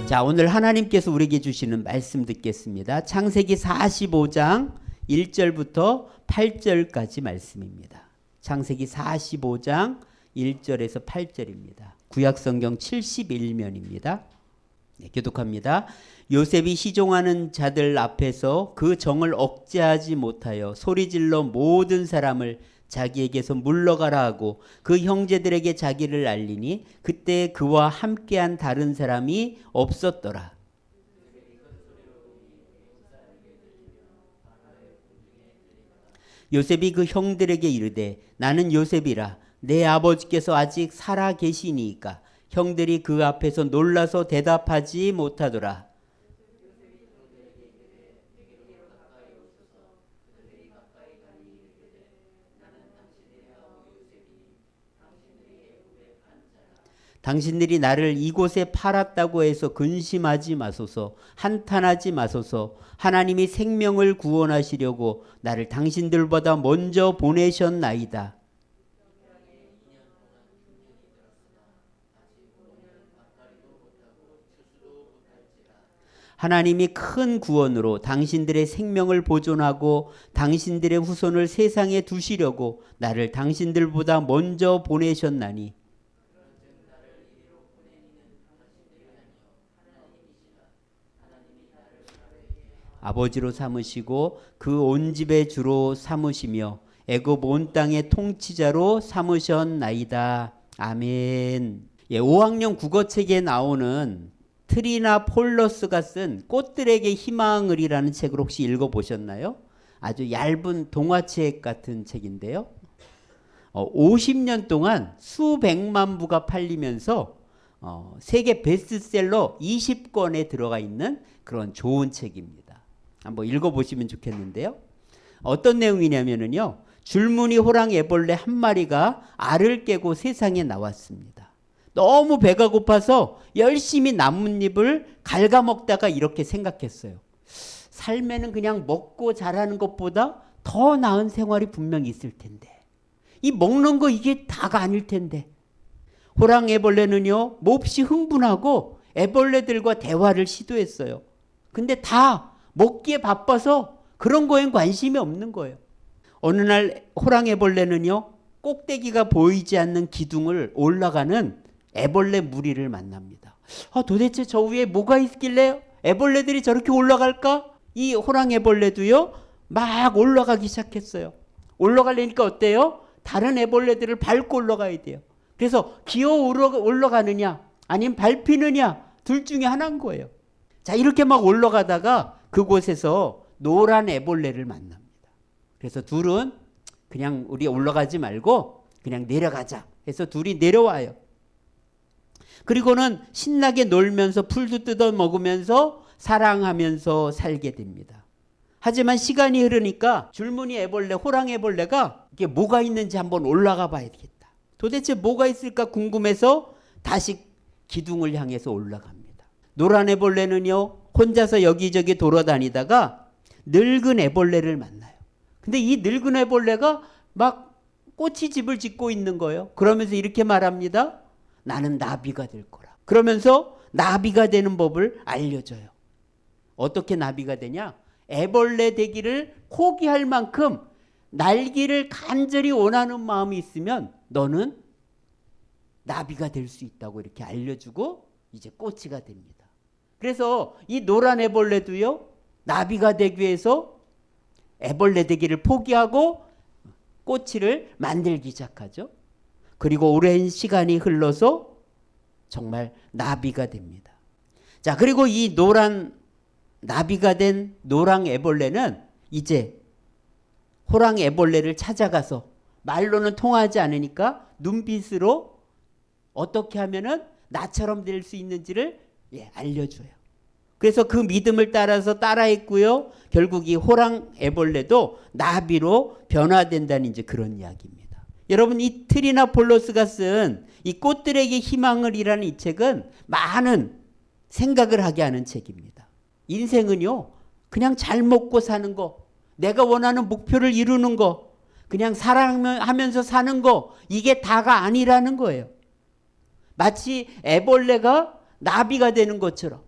자, 오늘 하나님께서 우리에게 주시는 말씀 듣겠습니다. 창세기 45장 1절부터 8절까지 말씀입니다. 창세기 45장 1절에서 8절입니다. 구약성경 71면입니다. 네, 교독합니다. 요셉이 시종하는 자들 앞에서 그 정을 억제하지 못하여 소리질러 모든 사람을 자기에게서 물러가라 하고 그 형제들에게 자기를 알리니 그때 그와 함께한 다른 사람이 없었더라. 요셉이 그 형들에게 이르되 나는 요셉이라 내 아버지께서 아직 살아 계시니까 형들이 그 앞에서 놀라서 대답하지 못하더라. 당신들이 나를 이곳에 팔았다고 해서 근심하지 마소서, 한탄하지 마소서. 하나님이 생명을 구원하시려고 나를 당신들보다 먼저 보내셨나이다. 하나님이 큰 구원으로 당신들의 생명을 보존하고 당신들의 후손을 세상에 두시려고 나를 당신들보다 먼저 보내셨나니 아버지로 삼으시고 그 온 집의 주로 삼으시며 애굽 온 땅의 통치자로 삼으셨나이다. 아멘. 예, 5학년 국어책에 나오는 트리나 폴러스가 쓴 꽃들에게 희망을이라는 책을 혹시 읽어보셨나요? 아주 얇은 동화책 같은 책인데요. 50년 동안 수백만 부가 팔리면서 세계 베스트셀러 20권에 들어가 있는 그런 좋은 책입니다. 한번 읽어보시면 좋겠는데요. 어떤 내용이냐면요. 줄무늬 호랑 애벌레 한 마리가 알을 깨고 세상에 나왔습니다. 너무 배가 고파서 열심히 나뭇잎을 갉아먹다가 이렇게 생각했어요. 삶에는 그냥 먹고 자라는 것보다 더 나은 생활이 분명히 있을 텐데 이 먹는 거 이게 다가 아닐 텐데 호랑 애벌레는요 몹시 흥분하고 애벌레들과 대화를 시도했어요. 근데 다 먹기에 바빠서 그런 거엔 관심이 없는 거예요. 어느 날 호랑 애벌레는요 꼭대기가 보이지 않는 기둥을 올라가는 애벌레 무리를 만납니다. 도대체 저 위에 뭐가 있길래 애벌레들이 저렇게 올라갈까? 이 호랑 애벌레도요 막 올라가기 시작했어요. 올라가려니까 어때요? 다른 애벌레들을 밟고 올라가야 돼요. 그래서 기어 올라가느냐 아니면 밟히느냐 둘 중에 하나인 거예요. 자, 이렇게 막 올라가다가 그곳에서 노란 애벌레를 만납니다. 그래서 둘은 그냥 우리 올라가지 말고 그냥 내려가자 해서 둘이 내려와요. 그리고는 신나게 놀면서 풀도 뜯어 먹으면서 사랑하면서 살게 됩니다. 하지만 시간이 흐르니까 줄무늬 애벌레, 호랑 애벌레가 이게 뭐가 있는지 한번 올라가 봐야 되겠다. 도대체 뭐가 있을까 궁금해서 다시 기둥을 향해서 올라갑니다. 노란 애벌레는요 혼자서 여기저기 돌아다니다가 늙은 애벌레를 만나요. 근데 이 늙은 애벌레가 막 꼬치집을 짓고 있는 거예요. 그러면서 이렇게 말합니다. 나는 나비가 될 거라. 그러면서 나비가 되는 법을 알려줘요. 어떻게 나비가 되냐? 애벌레 되기를 포기할 만큼 날기를 간절히 원하는 마음이 있으면 너는 나비가 될 수 있다고 이렇게 알려주고 이제 꼬치가 됩니다. 그래서 이 노란 애벌레도요 나비가 되기 위해서 애벌레 되기를 포기하고 꼬치를 만들기 시작하죠. 그리고 오랜 시간이 흘러서 정말 나비가 됩니다. 자, 그리고 이 노란 나비가 된 노랑 애벌레는 이제 호랑 애벌레를 찾아가서 말로는 통하지 않으니까 눈빛으로 어떻게 하면은 나처럼 될 수 있는지를 알려줘요. 그래서 그 믿음을 따라서 따라했고요. 결국 이 호랑 애벌레도 나비로 변화된다는 이제 그런 이야기입니다. 여러분, 이 트리나 폴로스가 쓴 이 꽃들에게 희망을이라는 이 책은 많은 생각을 하게 하는 책입니다. 인생은요 그냥 잘 먹고 사는 거, 내가 원하는 목표를 이루는 거, 그냥 사랑하면서 사는 거 이게 다가 아니라는 거예요. 마치 애벌레가 나비가 되는 것처럼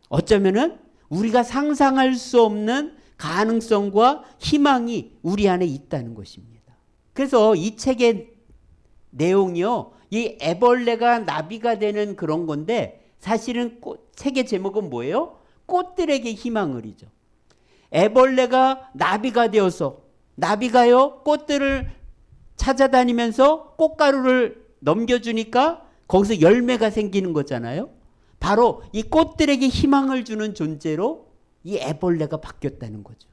어쩌면은 우리가 상상할 수 없는 가능성과 희망이 우리 안에 있다는 것입니다. 그래서 이 책의 내용이요, 이 애벌레가 나비가 되는 그런 건데, 사실은 책의 제목은 뭐예요? 꽃들에게 희망을이죠. 애벌레가 나비가 되어서, 나비가요 꽃들을 찾아다니면서 꽃가루를 넘겨주니까 거기서 열매가 생기는 거잖아요. 바로 이 꽃들에게 희망을 주는 존재로 이 애벌레가 바뀌었다는 거죠.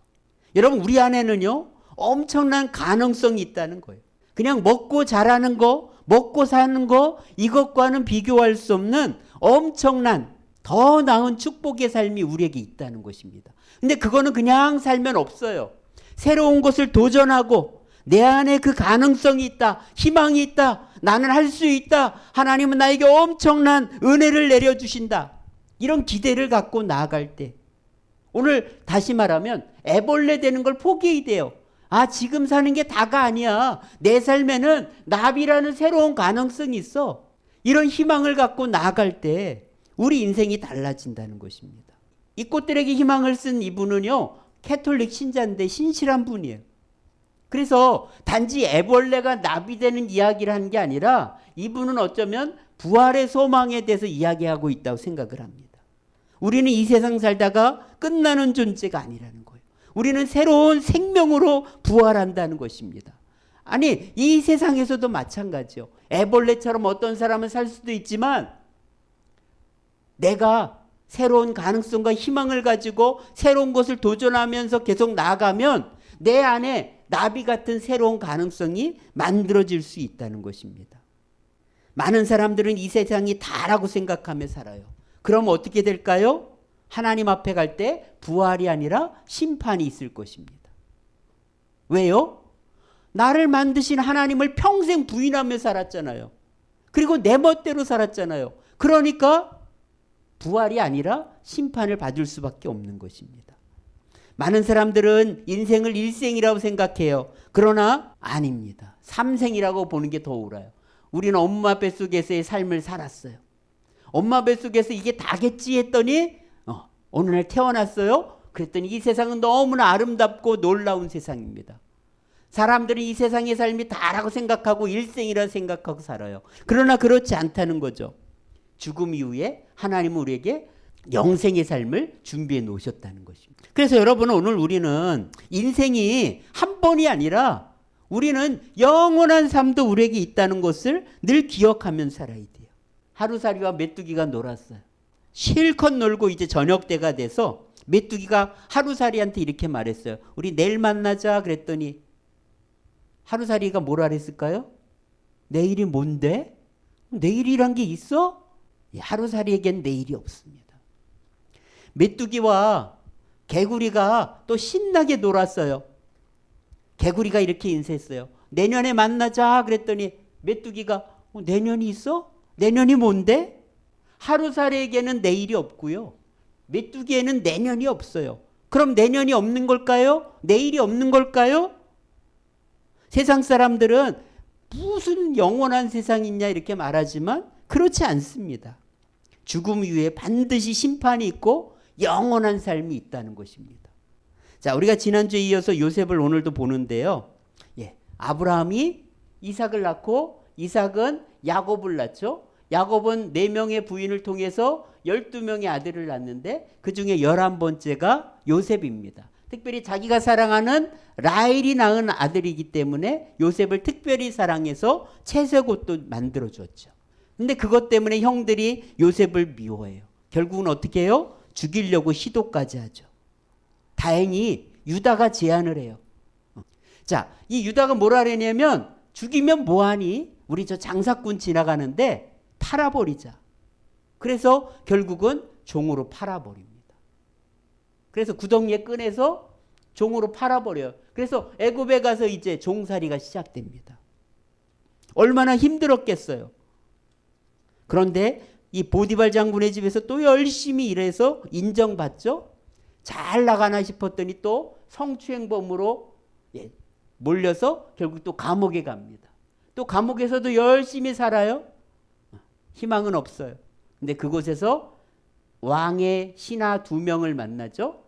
여러분, 우리 안에는요 엄청난 가능성이 있다는 거예요. 그냥 먹고 자라는 거, 먹고 사는 거, 이것과는 비교할 수 없는 엄청난 더 나은 축복의 삶이 우리에게 있다는 것입니다. 근데 그거는 그냥 살면 없어요. 새로운 것을 도전하고 내 안에 그 가능성이 있다, 희망이 있다, 나는 할 수 있다, 하나님은 나에게 엄청난 은혜를 내려주신다, 이런 기대를 갖고 나아갈 때, 오늘 다시 말하면 애벌레 되는 걸 포기해야 돼요. 아, 지금 사는 게 다가 아니야. 내 삶에는 나비라는 새로운 가능성이 있어. 이런 희망을 갖고 나아갈 때 우리 인생이 달라진다는 것입니다. 이 꽃들에게 희망을 쓴 이분은요 캐톨릭 신자인데 신실한 분이에요. 그래서 단지 애벌레가 나비 되는 이야기를 하는 게 아니라 이분은 어쩌면 부활의 소망에 대해서 이야기하고 있다고 생각을 합니다. 우리는 이 세상 살다가 끝나는 존재가 아니라는 거예요. 우리는 새로운 생명으로 부활한다는 것입니다. 아니, 이 세상에서도 마찬가지요. 애벌레처럼 어떤 사람은 살 수도 있지만 내가 새로운 가능성과 희망을 가지고 새로운 것을 도전하면서 계속 나아가면 내 안에 나비 같은 새로운 가능성이 만들어질 수 있다는 것입니다. 많은 사람들은 이 세상이 다라고 생각하며 살아요. 그럼 어떻게 될까요? 하나님 앞에 갈 때 부활이 아니라 심판이 있을 것입니다. 왜요? 나를 만드신 하나님을 평생 부인하며 살았잖아요. 그리고 내 멋대로 살았잖아요. 그러니까 부활이 아니라 심판을 받을 수밖에 없는 것입니다. 많은 사람들은 인생을 일생이라고 생각해요. 그러나 아닙니다. 삼생이라고 보는 게 더 옳아요. 우리는 엄마 뱃속에서의 삶을 살았어요. 엄마 뱃속에서 이게 다겠지 했더니 어느 날 태어났어요. 그랬더니 이 세상은 너무나 아름답고 놀라운 세상입니다. 사람들은 이 세상의 삶이 다라고 생각하고 일생이라 생각하고 살아요. 그러나 그렇지 않다는 거죠. 죽음 이후에 하나님은 우리에게 영생의 삶을 준비해 놓으셨다는 것입니다. 그래서 여러분, 오늘 우리는 인생이 한 번이 아니라 우리는 영원한 삶도 우리에게 있다는 것을 늘 기억하면 살아야 돼요. 하루살이와 메뚜기가 놀았어요. 실컷 놀고 이제 저녁 때가 돼서 메뚜기가 하루살이한테 이렇게 말했어요. 우리 내일 만나자 그랬더니 하루살이가 뭐라 그랬을까요? 내일이 뭔데? 내일이란 게 있어? 하루살이에겐 내일이 없습니다. 메뚜기와 개구리가 또 신나게 놀았어요. 개구리가 이렇게 인사했어요. 내년에 만나자 그랬더니 메뚜기가 내년이 있어? 내년이 뭔데? 하루살이에게는 내일이 없고요. 메뚜기에는 내년이 없어요. 그럼 내년이 없는 걸까요? 내일이 없는 걸까요? 세상 사람들은 무슨 영원한 세상이 있냐 이렇게 말하지만 그렇지 않습니다. 죽음 이후에 반드시 심판이 있고 영원한 삶이 있다는 것입니다. 자, 우리가 지난주에 이어서 요셉을 오늘도 보는데요. 아브라함이 이삭을 낳고 이삭은 야곱을 낳죠. 야곱은 4명의 부인을 통해서 12명의 아들을 낳는데 그 중에 11번째가 요셉입니다. 특별히 자기가 사랑하는 라헬이 낳은 아들이기 때문에 요셉을 특별히 사랑해서 채색 옷도 만들어 줬죠. 근데 그것 때문에 형들이 요셉을 미워해요. 결국은 어떻게 해요? 죽이려고 시도까지 하죠. 다행히 유다가 제안을 해요. 자, 이 유다가 뭐라 그러냐면 죽이면 뭐하니? 우리 저 장사꾼 지나가는데 팔아버리자. 그래서 결국은 종으로 팔아버립니다. 그래서 구덩이에 꺼내서 종으로 팔아버려요. 그래서 애굽에 가서 이제 종살이가 시작됩니다. 얼마나 힘들었겠어요. 그런데 이 보디발 장군의 집에서 또 열심히 일해서 인정받죠. 잘 나가나 싶었더니 또 성추행범으로 몰려서 결국 또 감옥에 갑니다. 또 감옥에서도 열심히 살아요. 희망은 없어요. 근데 그곳에서 왕의 신하 2명을 만나죠.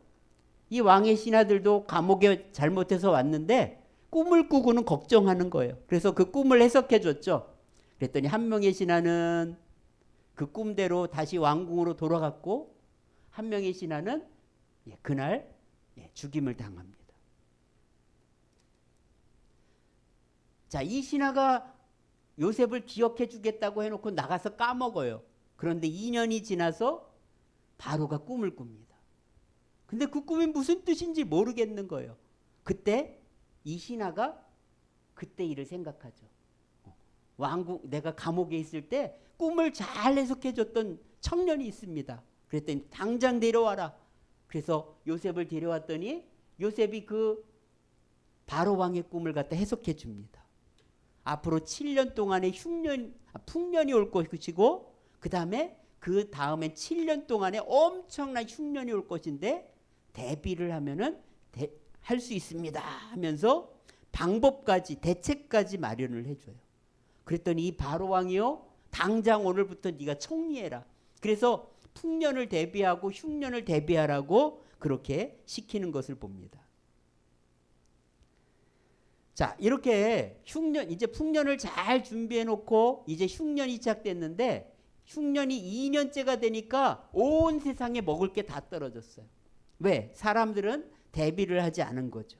이 왕의 신하들도 감옥에 잘못해서 왔는데 꿈을 꾸고는 걱정하는 거예요. 그래서 그 꿈을 해석해 줬죠. 그랬더니 한 명의 신하는 그 꿈대로 다시 왕궁으로 돌아갔고, 한 명의 신하는 그날 죽임을 당합니다. 자, 이 신하가 요셉을 기억해 주겠다고 해놓고 나가서 까먹어요. 그런데 2년이 지나서 바로가 꿈을 꿉니다. 근데 그 꿈이 무슨 뜻인지 모르겠는 거예요. 그때 이 신하가 그때 일을 생각하죠. 왕궁, 내가 감옥에 있을 때 꿈을 잘 해석해 줬던 청년이 있습니다. 그랬더니 당장 데려와라. 그래서 요셉을 데려왔더니 요셉이 그 바로 왕의 꿈을 갖다 해석해 줍니다. 앞으로 7년 동안의 풍년이 올 것이고, 그 다음엔 7년 동안에 엄청난 흉년이 올 것인데 대비를 하면은 할 수 있습니다 하면서 방법까지, 대책까지 마련을 해줘요. 그랬더니 이 바로 왕이요, 당장 오늘부터 네가 총리해라. 그래서 풍년을 대비하고 흉년을 대비하라고 그렇게 시키는 것을 봅니다. 자, 이렇게 이제 풍년을 잘 준비해 놓고 이제 흉년이 시작됐는데, 흉년이 2년째가 되니까 온 세상에 먹을 게 다 떨어졌어요. 왜? 사람들은 대비를 하지 않은 거죠.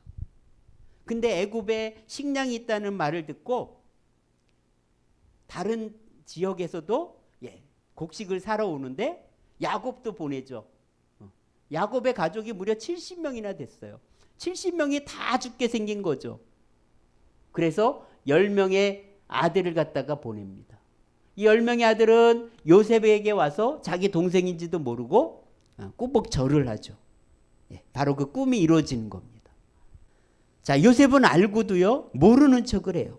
근데 애굽에 식량이 있다는 말을 듣고 다른 지역에서도 곡식을 사러 오는데 야곱도 보내죠. 야곱의 가족이 무려 70명이나 됐어요. 70명이 다 죽게 생긴 거죠. 그래서 10명의 아들을 갖다가 보냅니다. 이 10명의 아들은 요셉에게 와서 자기 동생인지도 모르고 꾸벅 절을 하죠. 바로 그 꿈이 이루어지는 겁니다. 자, 요셉은 알고도요, 모르는 척을 해요.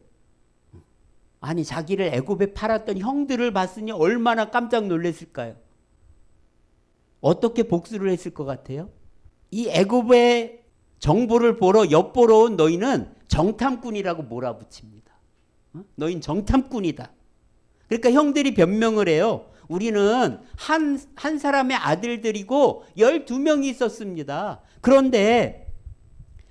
아니, 자기를 애굽에 팔았던 형들을 봤으니 얼마나 깜짝 놀랐을까요? 어떻게 복수를 했을 것 같아요? 이 애굽의 정보를 보러 엿보러 온 너희는 정탐꾼이라고 몰아붙입니다. 너희는 정탐꾼이다. 그러니까 형들이 변명을 해요. 우리는 한 사람의 아들들이고 12명이 있었습니다. 그런데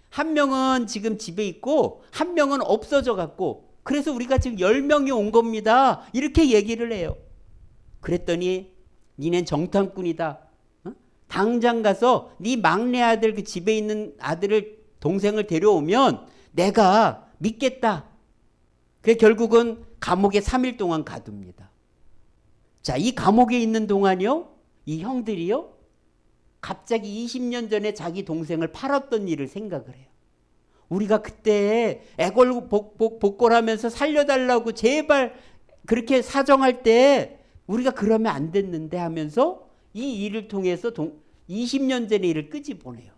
한 명은 지금 집에 있고 한 명은 없어져 갖고, 그래서 우리가 지금 10명이 온 겁니다. 이렇게 얘기를 해요. 그랬더니 니넨 정탐꾼이다. 당장 가서 네 막내 아들, 그 집에 있는 아들을, 동생을 데려오면 내가 믿겠다. 그래서 결국은 감옥에 3일 동안 가둡니다. 자, 이 감옥에 있는 동안요, 이 형들이요, 갑자기 20년 전에 자기 동생을 팔았던 일을 생각을 해요. 우리가 그때 애걸복걸하면서 살려달라고 제발 그렇게 사정할 때 우리가 그러면 안 됐는데 하면서 이 일을 통해서 20년 전의 일을 끄집어내요.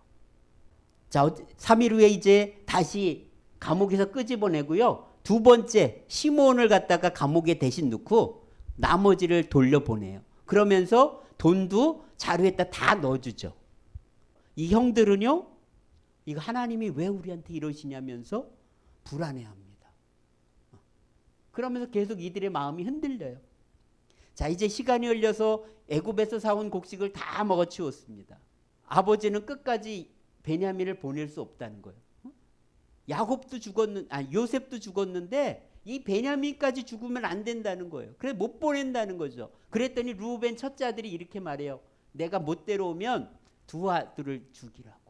자, 3일 후에 이제 다시 감옥에서 끄집어내고요. 2번째 시므온을 갖다가 감옥에 대신 넣고 나머지를 돌려보내요. 그러면서 돈도 자루에다 다 넣어주죠. 이 형들은요, 이거 하나님이 왜 우리한테 이러시냐면서 불안해합니다. 그러면서 계속 이들의 마음이 흔들려요. 자, 이제 시간이 흘려서 애굽에서 사온 곡식을 다 먹어치웠습니다. 아버지는 끝까지 베냐민을 보낼 수 없다는 거예요. 요셉도 죽었는데 이 베냐민까지 죽으면 안 된다는 거예요. 그래서 못 보낸다는 거죠. 그랬더니 루벤 첫째 아들이 이렇게 말해요. 내가 못 데려오면 2 아들을 죽이라고.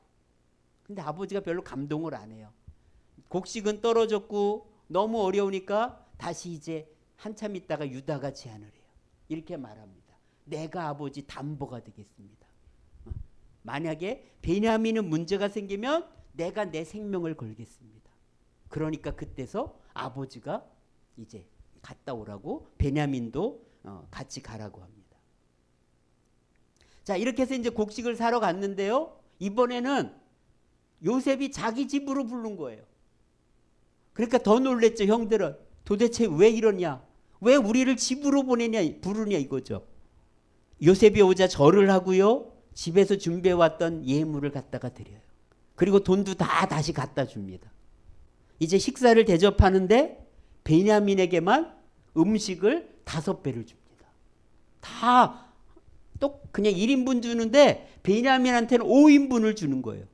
근데 아버지가 별로 감동을 안 해요. 곡식은 떨어졌고 너무 어려우니까 다시 이제 한참 있다가 유다가 제안을 해요. 이렇게 말합니다. 내가 아버지 담보가 되겠습니다. 만약에 베냐민은 문제가 생기면 내가 내 생명을 걸겠습니다. 그러니까 그때서 아버지가 이제 갔다 오라고, 베냐민도 같이 가라고 합니다. 자, 이렇게 해서 이제 곡식을 사러 갔는데요, 이번에는 요셉이 자기 집으로 부른 거예요. 그러니까 더 놀랬죠. 형들은 도대체 왜 이러냐, 왜 우리를 집으로 부르냐 이거죠. 요셉이 오자 절을 하고요, 집에서 준비해왔던 예물을 갖다가 드려요. 그리고 돈도 다시 갖다 줍니다. 이제 식사를 대접하는데 베냐민에게만 음식을 5배를 줍니다. 다 또 그냥 1인분 주는데 베냐민한테는 5인분을 주는 거예요.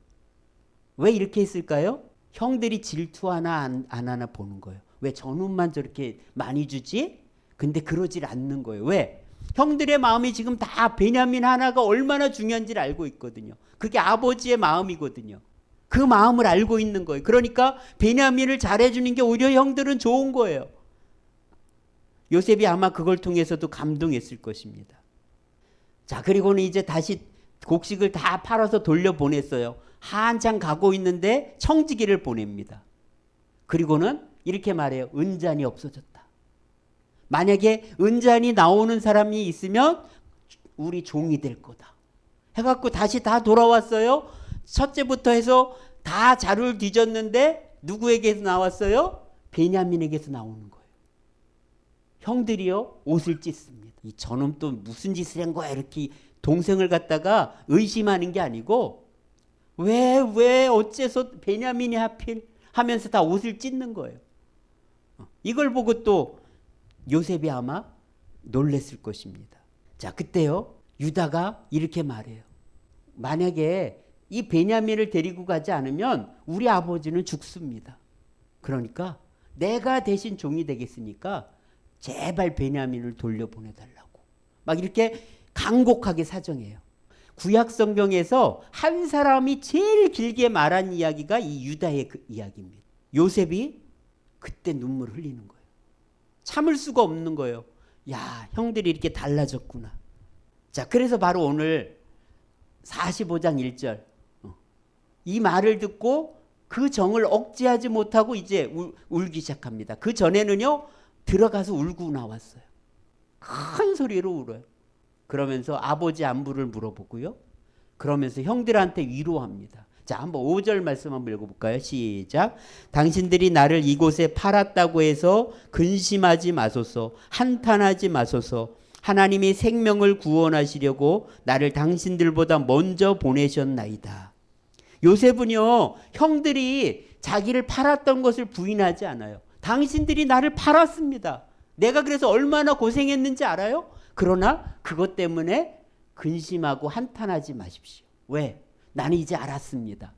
왜 이렇게 했을까요? 형들이 질투하나 안 하나 보는 거예요. 왜 저놈만 저렇게 많이 주지? 근데 그러질 않는 거예요. 왜? 형들의 마음이 지금 다 베냐민 하나가 얼마나 중요한지를 알고 있거든요. 그게 아버지의 마음이거든요. 그 마음을 알고 있는 거예요. 그러니까 베냐민을 잘해주는 게 오히려 형들은 좋은 거예요. 요셉이 아마 그걸 통해서도 감동했을 것입니다. 자, 그리고는 이제 다시 곡식을 다 팔아서 돌려보냈어요. 한참 가고 있는데 청지기를 보냅니다. 그리고는 이렇게 말해요. 은잔이 없어졌다. 만약에 은잔이 나오는 사람이 있으면 우리 종이 될 거다 해갖고 다시 다 돌아왔어요. 첫째부터 해서 다 자루를 뒤졌는데 누구에게서 나왔어요? 베냐민에게서 나오는 거예요. 형들이요 옷을 찢습니다. 이 저놈 또 무슨 짓을 한 거야 이렇게 동생을 갖다가 의심하는 게 아니고 왜 어째서 베냐민이 하필 하면서 다 옷을 찢는 거예요. 이걸 보고 또 요셉이 아마 놀랬을 것입니다. 자, 그때요 유다가 이렇게 말해요. 만약에 이 베냐민을 데리고 가지 않으면 우리 아버지는 죽습니다. 그러니까 내가 대신 종이 되겠으니까 제발 베냐민을 돌려보내달라고 막 이렇게 간곡하게 사정해요. 구약 성경에서 한 사람이 제일 길게 말한 이야기가 이 유다의 그 이야기입니다. 요셉이 그때 눈물을 흘리는 거예요. 참을 수가 없는 거예요. 야, 형들이 이렇게 달라졌구나. 자, 그래서 바로 오늘 45장 1절 이 말을 듣고 그 정을 억제하지 못하고 이제 울기 시작합니다. 그 전에는요 들어가서 울고 나왔어요. 큰 소리로 울어요. 그러면서 아버지 안부를 물어보고요. 그러면서 형들한테 위로합니다. 자, 한번 5절 말씀 한번 읽어볼까요? 시작. 당신들이 나를 이곳에 팔았다고 해서 근심하지 마소서. 한탄하지 마소서. 하나님이 생명을 구원하시려고 나를 당신들보다 먼저 보내셨나이다. 요셉은요 형들이 자기를 팔았던 것을 부인하지 않아요. 당신들이 나를 팔았습니다. 내가 그래서 얼마나 고생했는지 알아요? 그러나 그것 때문에 근심하고 한탄하지 마십시오. 왜? 나는 이제 알았습니다.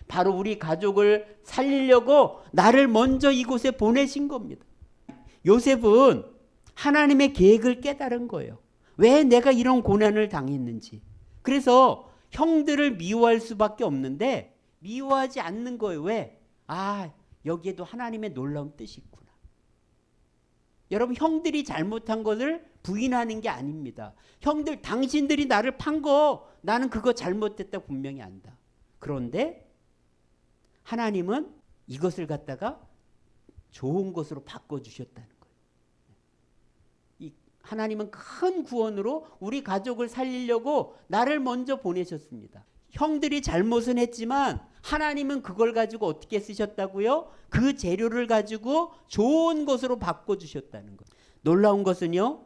바로 우리 가족을 살리려고 나를 먼저 이곳에 보내신 겁니다. 요셉은 하나님의 계획을 깨달은 거예요. 왜 내가 이런 고난을 당했는지. 그래서 형들을 미워할 수밖에 없는데 미워하지 않는 거예요. 왜? 여기에도 하나님의 놀라운 뜻이 있구나. 여러분 형들이 잘못한 것을 부인하는 게 아닙니다. 형들 당신들이 나를 판 거 나는 그거 잘못됐다 분명히 안다. 그런데 하나님은 이것을 갖다가 좋은 것으로 바꿔주셨다는 거예요. 하나님은 큰 구원으로 우리 가족을 살리려고 나를 먼저 보내셨습니다. 형들이 잘못은 했지만 하나님은 그걸 가지고 어떻게 쓰셨다고요? 그 재료를 가지고 좋은 것으로 바꿔주셨다는 거예요. 놀라운 것은요.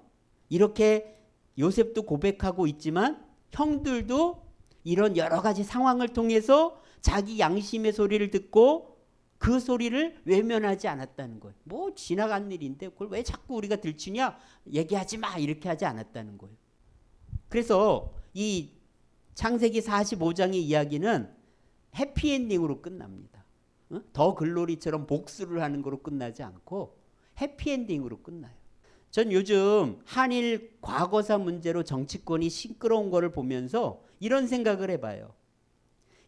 이렇게 요셉도 고백하고 있지만 형들도 이런 여러 가지 상황을 통해서 자기 양심의 소리를 듣고 그 소리를 외면하지 않았다는 거예요. 뭐 지나간 일인데 그걸 왜 자꾸 우리가 들추냐? 얘기하지 마 이렇게 하지 않았다는 거예요. 그래서 이 창세기 45장의 이야기는 해피엔딩으로 끝납니다. 더 글로리처럼 복수를 하는 거로 끝나지 않고 해피엔딩으로 끝나요. 전 요즘 한일 과거사 문제로 정치권이 시끄러운 거를 보면서 이런 생각을 해봐요.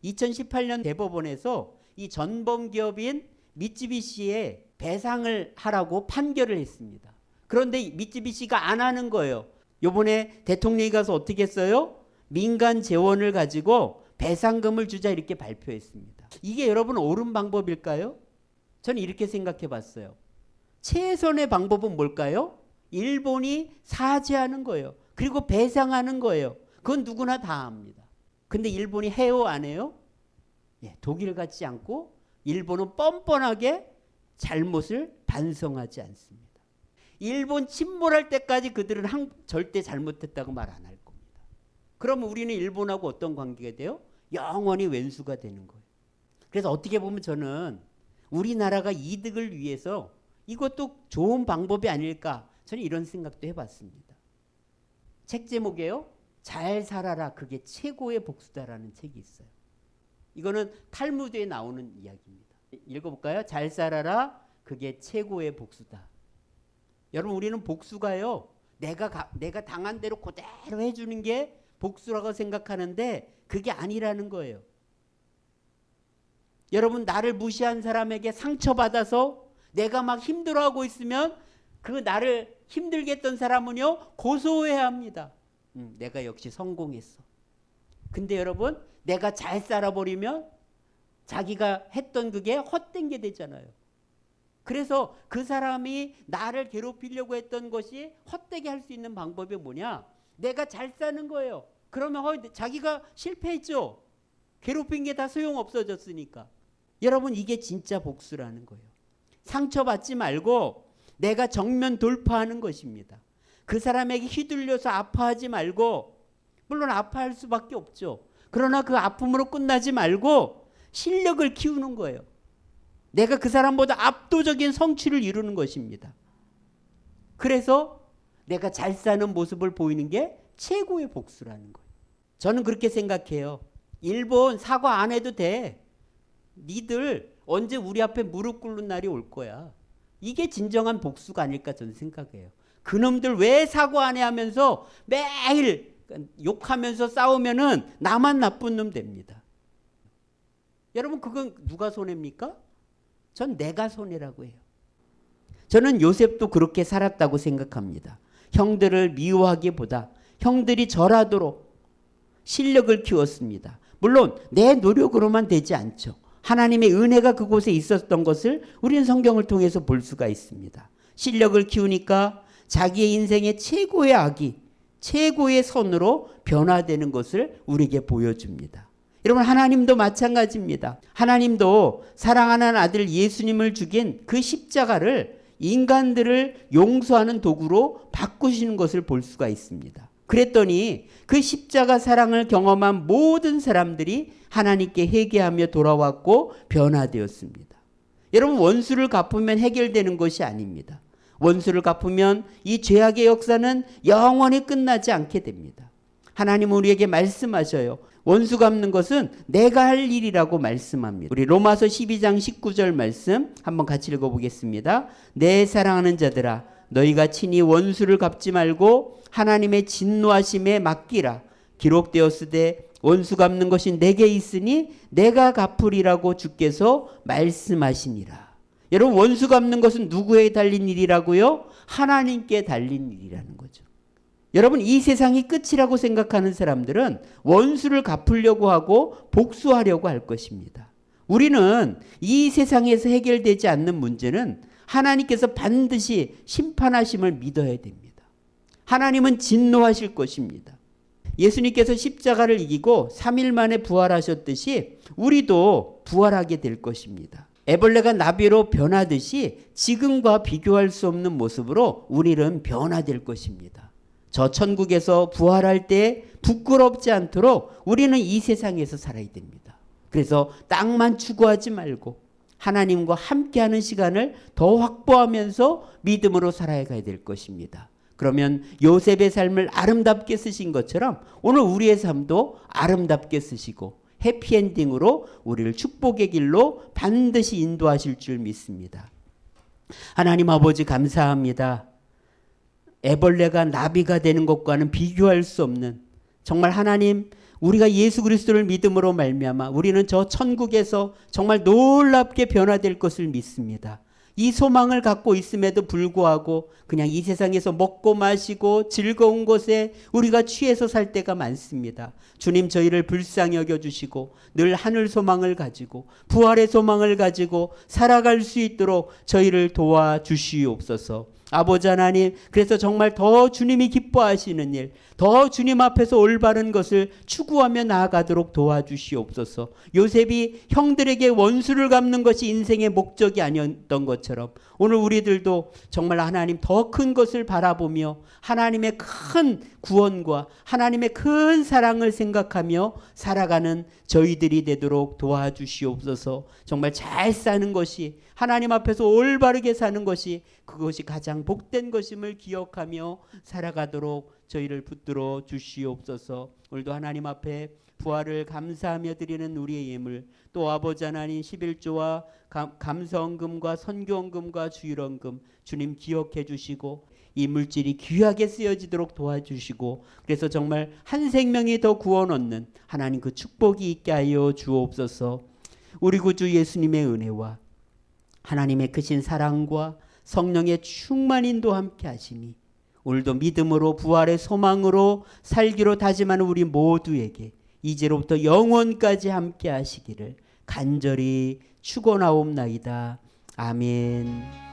2018년 대법원에서 이 전범 기업인 미쯔비시에 배상을 하라고 판결을 했습니다. 그런데 미쯔비시가 안 하는 거예요. 이번에 대통령이 가서 어떻게 했어요? 민간 재원을 가지고 배상금을 주자 이렇게 발표했습니다. 이게 여러분 옳은 방법일까요? 저는 이렇게 생각해 봤어요. 최선의 방법은 뭘까요? 일본이 사죄하는 거예요. 그리고 배상하는 거예요. 그건 누구나 다 합니다. 근데 일본이 해요 안 해요? 독일 같지 않고 일본은 뻔뻔하게 잘못을 반성하지 않습니다. 일본 침몰할 때까지 그들은 절대 잘못했다고 말 안 할 겁니다. 그러면 우리는 일본하고 어떤 관계가 돼요? 영원히 왼수가 되는 거예요. 그래서 어떻게 보면 저는 우리나라가 이득을 위해서 이것도 좋은 방법이 아닐까 저는 이런 생각도 해봤습니다. 책 제목이에요. 잘 살아라 그게 최고의 복수다라는 책이 있어요. 이거는 탈무드에 나오는 이야기입니다. 읽어볼까요? 잘 살아라 그게 최고의 복수다. 여러분 우리는 복수가요. 내가 당한 대로 그대로 해주는 게 복수라고 생각하는데 그게 아니라는 거예요. 여러분 나를 무시한 사람에게 상처받아서 내가 막 힘들어하고 있으면 그 나를 힘들게 했던 사람은요 고소해야 합니다. 내가 역시 성공했어. 근데 여러분 내가 잘 살아버리면 자기가 했던 그게 헛된 게 되잖아요. 그래서 그 사람이 나를 괴롭히려고 했던 것이 헛되게 할 수 있는 방법이 뭐냐? 내가 잘 사는 거예요. 그러면 자기가 실패했죠. 괴롭힌 게 다 소용없어졌으니까. 여러분 이게 진짜 복수라는 거예요. 상처받지 말고 내가 정면 돌파하는 것입니다. 그 사람에게 휘둘려서 아파하지 말고, 물론 아파할 수밖에 없죠. 그러나 그 아픔으로 끝나지 말고 실력을 키우는 거예요. 내가 그 사람보다 압도적인 성취를 이루는 것입니다. 그래서 내가 잘 사는 모습을 보이는 게 최고의 복수라는 거예요. 저는 그렇게 생각해요. 일본 사과 안 해도 돼. 니들 언제 우리 앞에 무릎 꿇는 날이 올 거야. 이게 진정한 복수가 아닐까 저는 생각해요. 그놈들 왜 사과 안 해 하면서 매일 욕하면서 싸우면은 나만 나쁜 놈 됩니다. 여러분 그건 누가 손해입니까? 전 내가 손해라고 해요. 저는 요셉도 그렇게 살았다고 생각합니다. 형들을 미워하기보다 형들이 절하도록 실력을 키웠습니다. 물론 내 노력으로만 되지 않죠. 하나님의 은혜가 그곳에 있었던 것을 우리는 성경을 통해서 볼 수가 있습니다. 실력을 키우니까 자기의 인생의 최고의 악이 최고의 선으로 변화되는 것을 우리에게 보여줍니다. 여러분 하나님도 마찬가지입니다. 하나님도 사랑하는 아들 예수님을 죽인 그 십자가를 인간들을 용서하는 도구로 바꾸시는 것을 볼 수가 있습니다. 그랬더니 그 십자가 사랑을 경험한 모든 사람들이 하나님께 회개하며 돌아왔고 변화되었습니다. 여러분 원수를 갚으면 해결되는 것이 아닙니다. 원수를 갚으면 이 죄악의 역사는 영원히 끝나지 않게 됩니다. 하나님은 우리에게 말씀하셔요. 원수 갚는 것은 내가 할 일이라고 말씀합니다. 우리 로마서 12장 19절 말씀 한번 같이 읽어보겠습니다. 내 사랑하는 자들아 너희가 친히 원수를 갚지 말고 하나님의 진노하심에 맡기라. 기록되었으되 원수 갚는 것이 내게 있으니 내가 갚으리라고 주께서 말씀하시니라. 여러분 원수 갚는 것은 누구에게 달린 일이라고요? 하나님께 달린 일이라는 거죠. 여러분 이 세상이 끝이라고 생각하는 사람들은 원수를 갚으려고 하고 복수하려고 할 것입니다. 우리는 이 세상에서 해결되지 않는 문제는 하나님께서 반드시 심판하심을 믿어야 됩니다. 하나님은 진노하실 것입니다. 예수님께서 십자가를 이기고 3일 만에 부활하셨듯이 우리도 부활하게 될 것입니다. 애벌레가 나비로 변하듯이 지금과 비교할 수 없는 모습으로 우리는 변화될 것입니다. 저 천국에서 부활할 때 부끄럽지 않도록 우리는 이 세상에서 살아야 됩니다. 그래서 땅만 추구하지 말고 하나님과 함께하는 시간을 더 확보하면서 믿음으로 살아가야 될 것입니다. 그러면 요셉의 삶을 아름답게 쓰신 것처럼 오늘 우리의 삶도 아름답게 쓰시고 해피엔딩으로 우리를 축복의 길로 반드시 인도하실 줄 믿습니다. 하나님 아버지 감사합니다. 애벌레가 나비가 되는 것과는 비교할 수 없는 정말 하나님 우리가 예수 그리스도를 믿음으로 말미암아 우리는 저 천국에서 정말 놀랍게 변화될 것을 믿습니다. 이 소망을 갖고 있음에도 불구하고 그냥 이 세상에서 먹고 마시고 즐거운 것에 우리가 취해서 살 때가 많습니다. 주님 저희를 불쌍히 여겨주시고 늘 하늘 소망을 가지고 부활의 소망을 가지고 살아갈 수 있도록 저희를 도와주시옵소서. 아버지 하나님 그래서 정말 더 주님이 기뻐하시는 일, 더 주님 앞에서 올바른 것을 추구하며 나아가도록 도와주시옵소서. 요셉이 형들에게 원수를 갚는 것이 인생의 목적이 아니었던 것처럼 오늘 우리들도 정말 하나님 더 큰 것을 바라보며 하나님의 큰 구원과 하나님의 큰 사랑을 생각하며 살아가는 저희들이 되도록 도와주시옵소서. 정말 잘 사는 것이 하나님 앞에서 올바르게 사는 것이 그것이 가장 가장 복된 것임을 기억하며 살아가도록 저희를 붙들어 주시옵소서. 오늘도 하나님 앞에 부활을 감사하며 드리는 우리의 예물, 또 아버지 하나님 11조와 감사헌금과 선교헌금과 주일헌금 주님 기억해 주시고 이 물질이 귀하게 쓰여지도록 도와주시고, 그래서 정말 한 생명이 더 구원 얻는 하나님 그 축복이 있게 하여 주옵소서. 우리 구주 예수님의 은혜와 하나님의 크신 사랑과 성령의 충만인도 함께 하시니 오늘도 믿음으로 부활의 소망으로 살기로 다짐하는 우리 모두에게 이제로부터 영원까지 함께 하시기를 간절히 축원하옵나이다. 아멘.